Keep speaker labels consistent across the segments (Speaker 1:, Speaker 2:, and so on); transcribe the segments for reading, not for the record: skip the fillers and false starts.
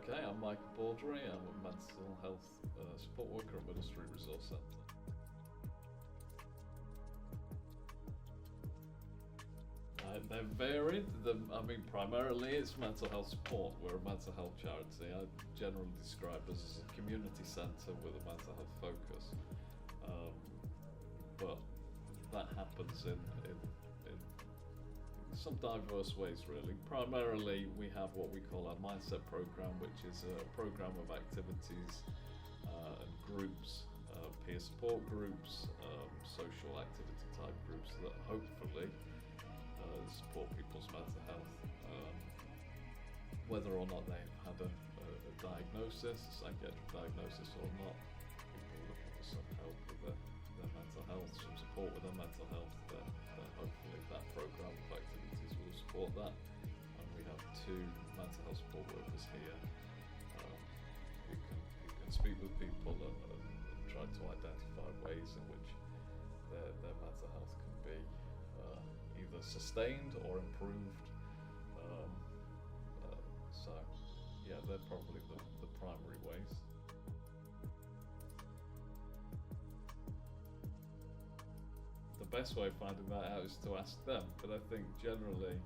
Speaker 1: Okay, I'm Mike Bulgaria. I'm a mental health support worker at the Street Resource Centre. They're varied. Primarily it's mental health support. We're a mental health charity. I generally describe us as a community centre with a mental health focus. But that happens in some diverse ways, really. Primarily, we have what we call our mindset program, which is a program of activities and groups, peer support groups, social activity type groups that hopefully support people's mental health, whether or not they've had a diagnosis, a psychiatric diagnosis or not. People are looking for some help with their mental health, some support with their mental health, then hopefully that program of activities will support that. And we have 2 mental health support workers here who can speak with people and try to identify ways in which their mental health can be either sustained or improved. So yeah, they're probably the primary ways. The best way of finding that out is to ask them, but I think generally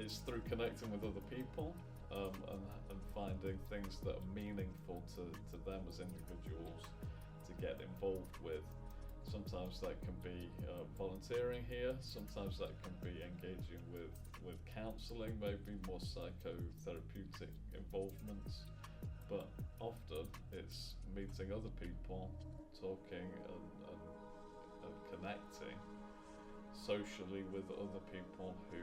Speaker 1: it's through connecting with other people and finding things that are meaningful to them as individuals to get involved with. Sometimes that can be volunteering here, sometimes that can be engaging with counselling, maybe more psychotherapeutic involvements, but often it's meeting other people, talking and connecting socially with other people who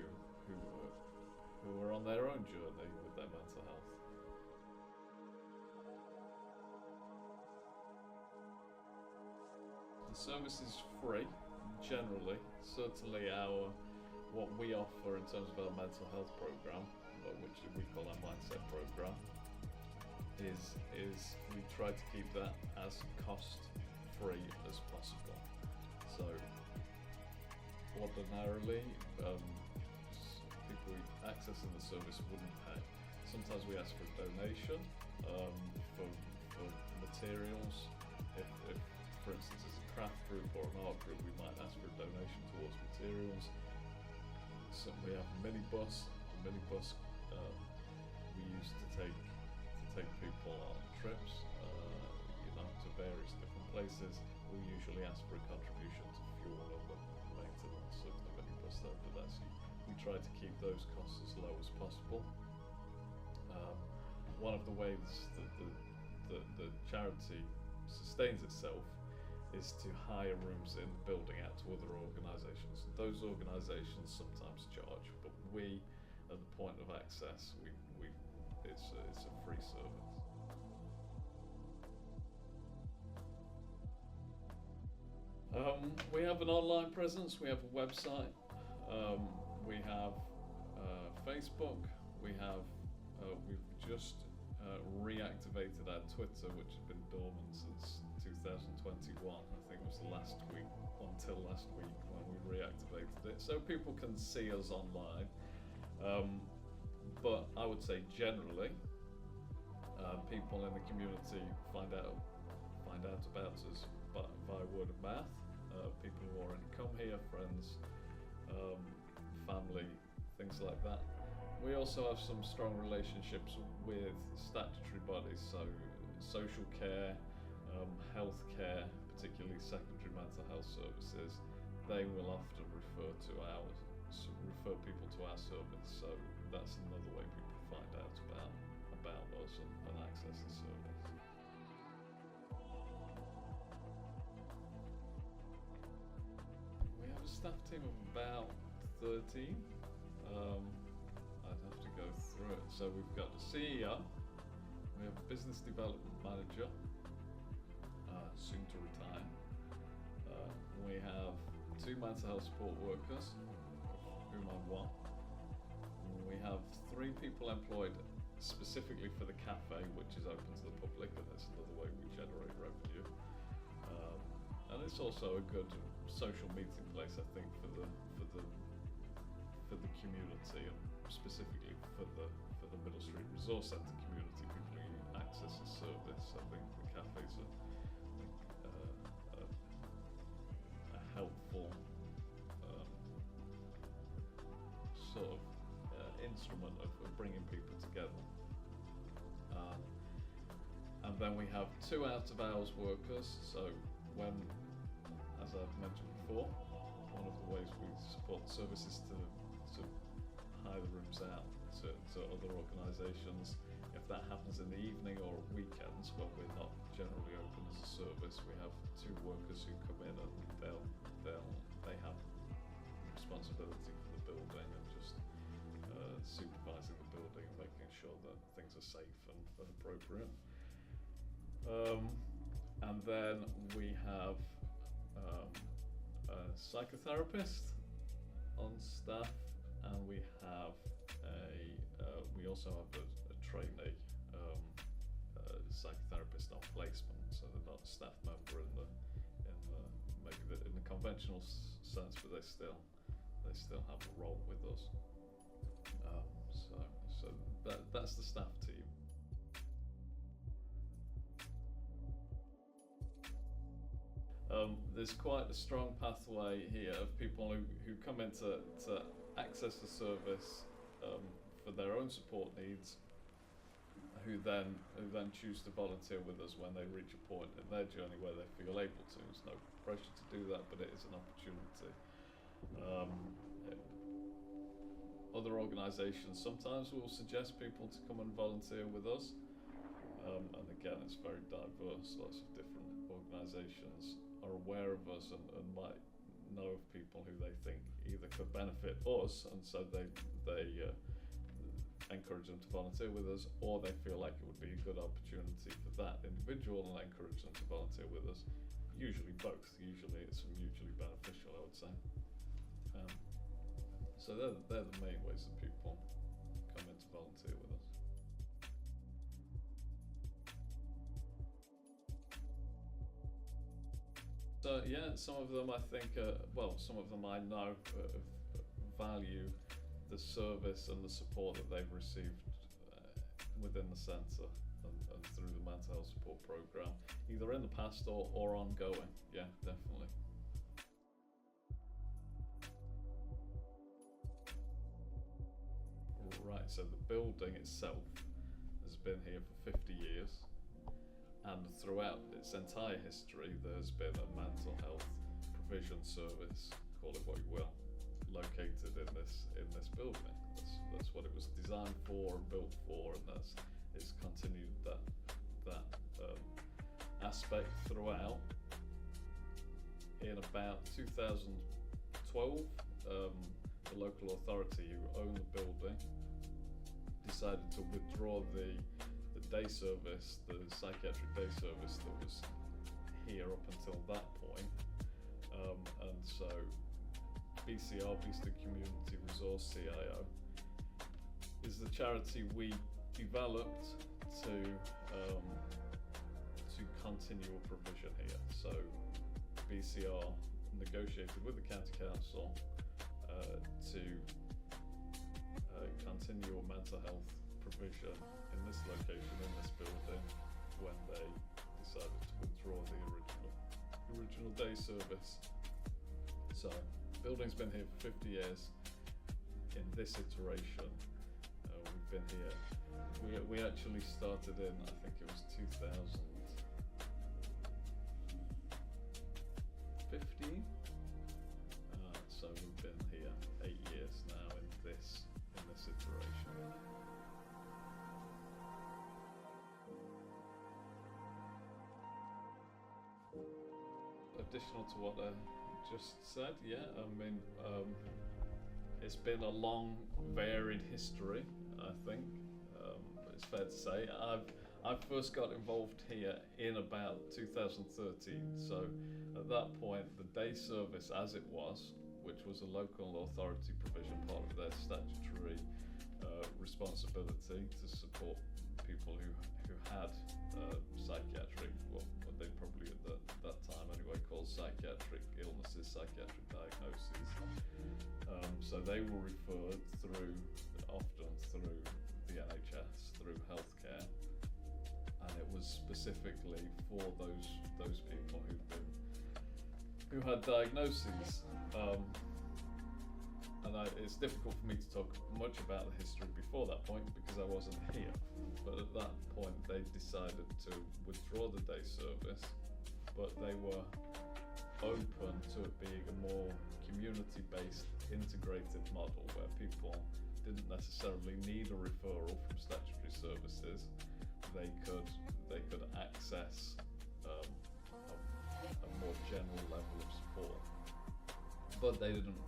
Speaker 1: are on their own journey with their mental health. The service is free, generally. Certainly what we offer in terms of our mental health program, which we call our mindset program, is we try to keep that as cost-free as possible. So ordinarily, people accessing the service wouldn't pay. Sometimes we ask for a donation for materials. If for instance, as a craft group or an art group, we might ask for a donation towards materials. So we have a minibus. The minibus we use to take people on trips, to various different places. We usually ask for a contribution to fuel and the maintenance of the minibus over there. So we try to keep those costs as low as possible. One of the ways that the charity sustains itself is to hire rooms in the building out to other organisations. Those organisations sometimes charge, but we, at the point of access, it's a free service. We have an online presence. We have a website. We have Facebook. We've just reactivated our Twitter, which had been dormant since 2021. I think it was until last week when we reactivated it, so people can see us online. But I would say generally, people in the community find out about us via word of mouth. People who already come here, friends, family, things like that. We also have some strong relationships with statutory bodies, so social care, health care, particularly secondary mental health services. They will often refer people to our service, so that's another way people find out about us and access the service. We have a staff team of about 13. I'd have to go through it. So we've got the CEO, we have a business development manager, soon to retire. We have 2 mental health support workers, of whom I'm one. We have 3 people employed specifically for the cafe, which is open to the public, and that's another way we generate revenue. And it's also a good social meeting place, I think, the community, and specifically for the Middle Street Resource Centre community, people who access the service. I think the cafes are a helpful sort of instrument of bringing people together. And then we have 2 out-of-hours workers. So when, as I've mentioned before, one of the ways we support the service is to hire the rooms out to other organisations. If that happens in the evening or weekends when we're not generally open as a service, we have 2 workers who come in, and they have responsibility for the building and just supervising the building, making sure that things are safe and appropriate. And then we have a psychotherapist on staff, and we have we also have a trainee psychotherapist on placement, so they're not a staff member in the conventional sense, but they still have a role with us. So that's the staff team. There's quite a strong pathway here of people who come in to access the service for their own support needs, who then choose to volunteer with us when they reach a point in their journey where they feel able to. There's no pressure to do that, but it is an opportunity. Other organisations sometimes will suggest people to come and volunteer with us, and again, it's very diverse. Lots of different organisations are aware of us and might know of people who they think either could benefit us, and so they encourage them to volunteer with us, or they feel like it would be a good opportunity for that individual and encourage them to volunteer with us. Usually both. Usually it's mutually beneficial, I would say. So they're the main ways that people come in to volunteer with us. So yeah, some of them I think, some of them I know value the service and the support that they've received within the centre and through the mental health support programme, either in the past or ongoing. Yeah, definitely. Right, so the building itself has been here for 50 years. And throughout its entire history, there's been a mental health provision service, call it what you will, located in this building. That's what it was designed for and built for, and it's continued that aspect throughout. In about 2012, the local authority who owned the building decided to withdraw the day service, the psychiatric day service that was here up until that point, and so BCR, Beeston Community Resource CIO, is the charity we developed to continue a provision here. So BCR negotiated with the County Council to continue a mental health provision in this location, in this building, when they decided to withdraw the original day service. So the building's been here for 50 years. In this iteration, we've been here. We actually started in, I think it was 2015. So we've been here 8 years now in this iteration. Additional to what I just said, it's been a long, varied history, I think. It's fair to say. I first got involved here in about 2013, so at that point the day service as it was, which was a local authority provision, part of their statutory responsibility to support people who had psychiatric, what they probably at that time anyway called psychiatric illnesses, psychiatric diagnoses. So they were referred often through the NHS, through healthcare, and it was specifically for those people who had diagnoses. It's difficult for me to talk much about the history before that point because I wasn't here. But at that point, they decided to withdraw the day service, but they were open to it being a more community-based, integrated model where people didn't necessarily need a referral from statutory services. They could access a more general level of support, but they didn't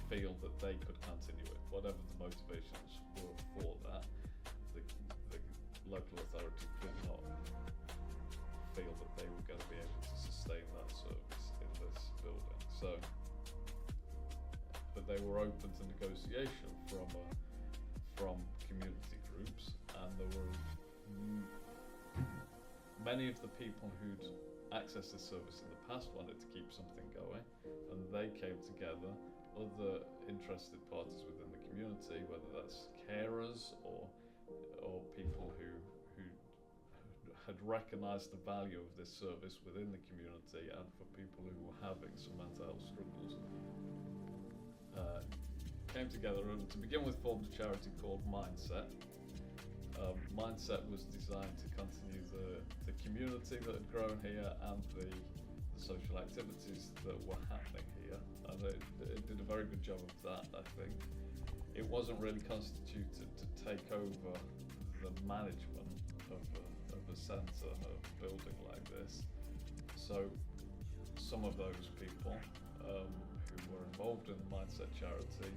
Speaker 1: feel that they could continue it, whatever the motivations were for that. The local authority did not feel that they were going to be able to sustain that service in this building. So, but they were open to negotiation from community groups, and there were many of the people who'd accessed this service in the past wanted to keep something going, and they came together. Other interested parties within the community, whether that's carers or people who had recognised the value of this service within the community, and for people who were having some mental health struggles, came together and to begin with formed a charity called Mindset. Mindset was designed to continue the community that had grown here and the social activities that were happening here, and it did a very good job of that, I think. It wasn't really constituted to take over the management of a centre, a building like this. So some of those people who were involved in the Mindset charity,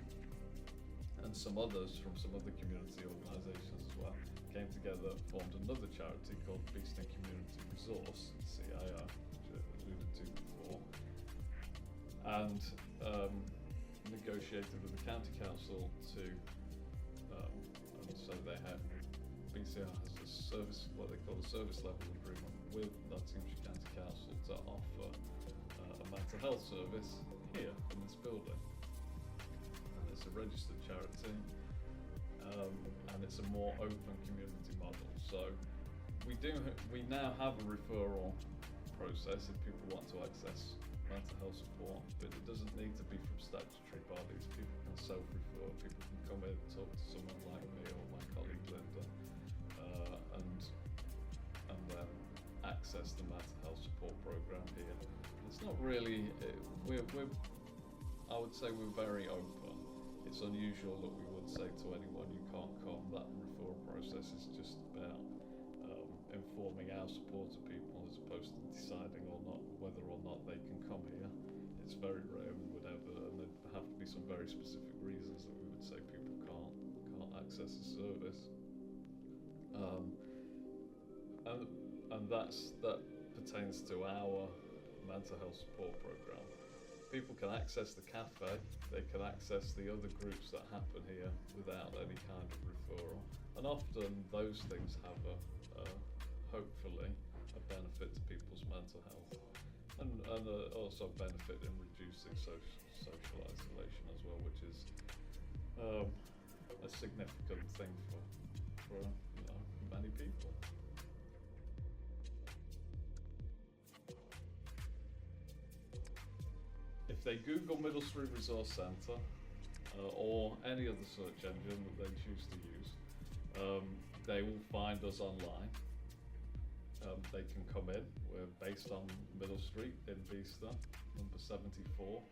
Speaker 1: and some others from some other community organisations as well, came together and formed another charity called Beeston Community Resource, CIR, which I alluded to before, and negotiated with the county council to, and so they have, BCR has a service, what they call a service level agreement with Nottinghamshire County Council to offer a mental health service here in this building. And it's a registered charity, and it's a more open community model. So we now have a referral process if people want to access mental health support, but it doesn't need to be from statutory bodies. People can self-refer, people can come in and talk to someone like me or my colleague Linda, and then access the mental health support program here. It's not really, I would say we're very open. It's unusual that we would say to anyone, you can't come. That referral process is just about informing our supporter people as opposed to deciding whether or not they can come here. It's very rare we would ever, and there'd have to be some very specific reasons that we would say people can't access the service. And that pertains to our mental health support program. People can access the cafe, they can access the other groups that happen here without any kind of referral, and often those things have hopefully a benefit to people's mental health, and also benefit in reducing social isolation as well, which is a significant thing for many people. If they Google Middle Street Resource Centre or any other search engine that they choose to use, they will find us online. They can come in. We're based on Middle Street in Beeston, number 74.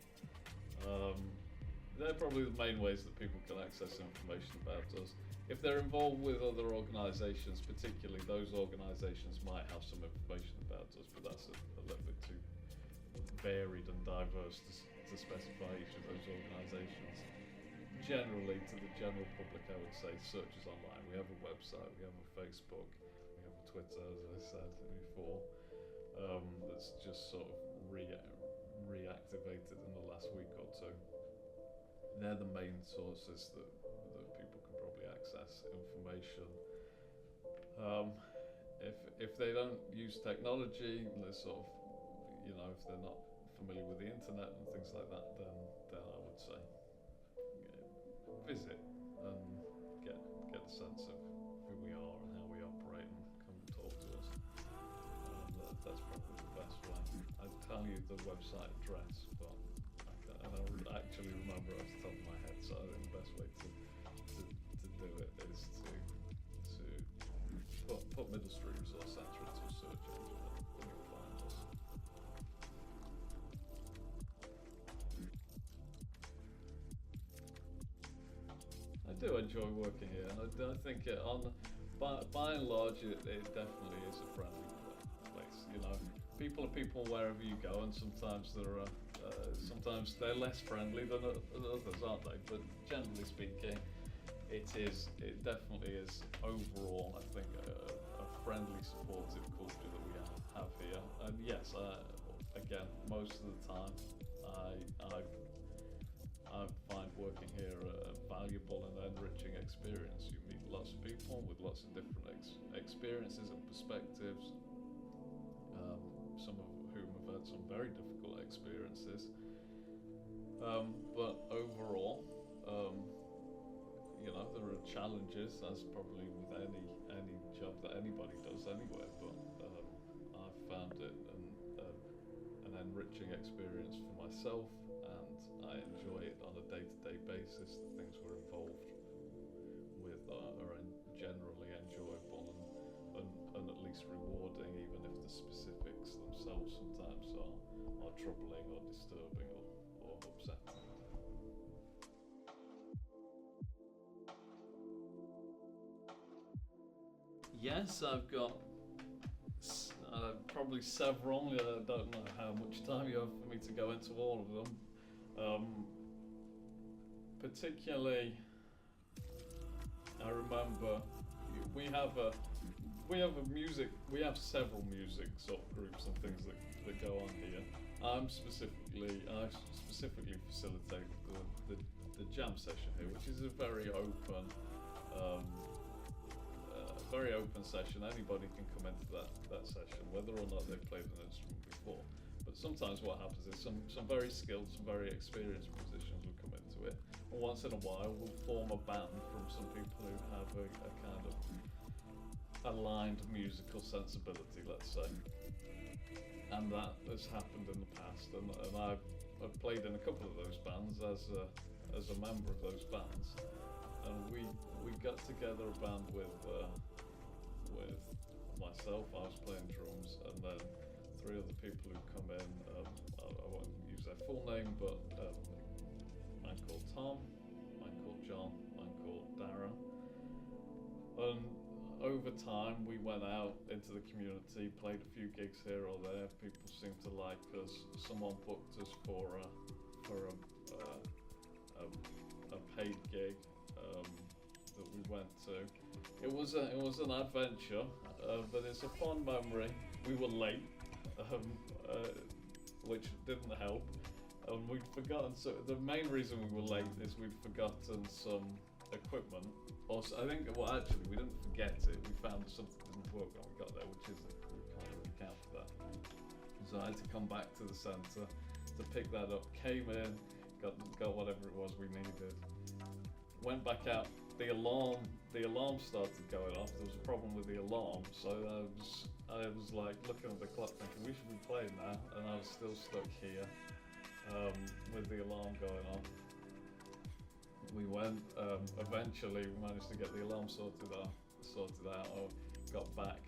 Speaker 1: They're probably the main ways that people can access information about us. If they're involved with other organisations, particularly those organisations might have some information about us, but that's a little bit too varied and diverse to specify each of those organisations. Generally, to the general public, I would say search us online. We have a website, we have a Facebook, we have a Twitter, as I said before, that's just sort of reactivated in the last week or two. They're the main sources that people can probably access information. If they don't use technology, they're sort of, if they're not familiar with the internet and things like that, then I would say visit and get a sense of who we are and how we operate, and come and talk to us. That's probably the best way. I'd tell you the website address, but I don't actually remember it off the top of my head, so I think the best way to do it is to put Middle Street Resource Centre into a search engine and you'll find us. I do enjoy working here, and I think by and large it definitely is a friendly place. You know, people are people wherever you go, and sometimes sometimes they're less friendly than others, aren't they? But generally speaking, it definitely is overall, I think, a friendly, supportive culture that we have here. And yes, again, most of the time, I find working here a valuable and enriching experience. You meet lots of people with lots of different experiences and perspectives, some of whom have had some very difficult experiences. But overall, you know, there are challenges, as probably with any job that anybody does anywhere. But I've found it an enriching experience for myself, and I enjoy it on a day-to-day basis. The things we're involved with are generally enjoyable and at least rewarding, even if the specifics themselves sometimes are troubling or disturbing or upsetting. Yes, I've got probably several. I don't know how much time you have for me to go into all of them. Particularly, I remember we have several music sort of groups and things that go on here. I specifically facilitate the jam session here, which is a very open session. Anybody can come into that session, whether or not they've played an instrument before. But sometimes what happens is some very skilled, some very experienced musicians will come into it, and once in a while we'll form a band from some people who have a kind of aligned musical sensibility, let's say. And that has happened in the past, and I've played in a couple of those bands as a member of those bands, and we got together a band with myself. I was playing drums, and then three other people who come in. I won't use their full name, but a man called Tom, a man called John, a man called Darren. And over time, we went out into the community, played a few gigs here or there. People seemed to like us. Someone booked us for a paid gig that we went to. It was an adventure, but it's a fond memory. We were late, which didn't help, and we'd forgotten. So the main reason we were late is we'd forgotten some equipment. Also, I think, well, actually, we didn't forget it. We found something didn't work when we got there, which is we can't really count for that. So I had to come back to the centre to pick that up. Came in, got whatever it was we needed. Went back out. The alarm started going off. There was a problem with the alarm, so I was like looking at the clock, thinking we should be playing now, and I was still stuck here with the alarm going off. We went. Eventually, we managed to get the alarm sorted out. I got back.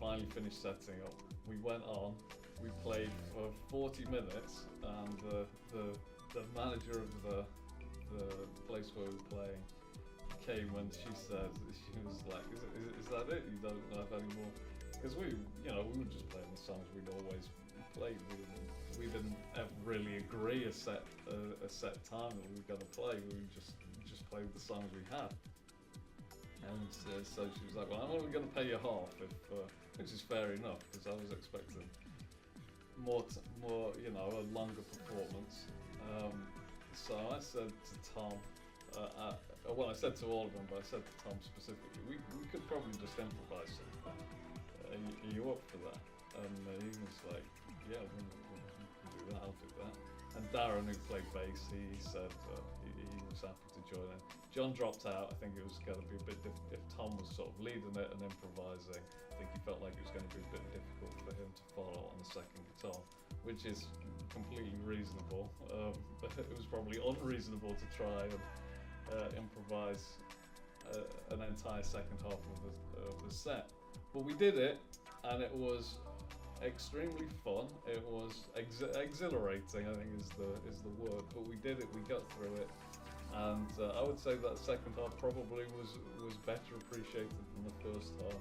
Speaker 1: Finally finished setting up. We went on. We played for 40 minutes, and the manager of the place where we were playing came, and she was like, is that it? You don't have any more? Because we were just playing the songs we'd always played. We didn't ever really agree a set time that we were going to play. We just played the songs we had. And so she was like, well, I'm only going to pay you half, which is fair enough, because I was expecting more, a longer performance. So I said to Tom, well, I said to all of them, but I said to Tom specifically, we could probably just improvise something. Are you up for that? And he was like, yeah, we can do that, I'll do that. Darren, who played bass, he said he was happy to join in. John dropped out. I think it was going to be a bit difficult. If Tom was sort of leading it and improvising, I think he felt like it was going to be a bit difficult for him to follow on the second guitar, which is completely reasonable. But it was probably unreasonable to try and improvise an entire second half of the set. But we did it, and it was extremely fun. It was exhilarating, I think is the word. But we did it. We got through it. And I would say that second half probably was better appreciated than the first half,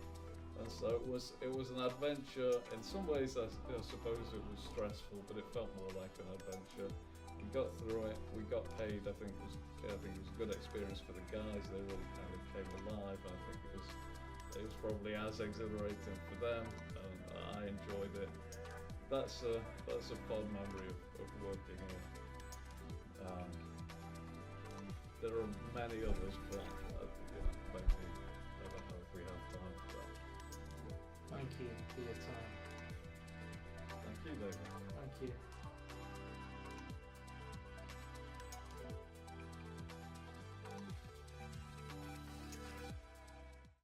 Speaker 1: and so it was an adventure. In some ways, I suppose it was stressful, but it felt more like an adventure. We got through it. We got paid. I think it was a good experience for the guys. They really kind of came alive. I think it was probably as exhilarating for them, and I enjoyed it. That's a fond memory of working here. There are many others, but maybe I don't know if we have time for that.
Speaker 2: Thank you for your time.
Speaker 1: Thank you, David.
Speaker 2: Thank you.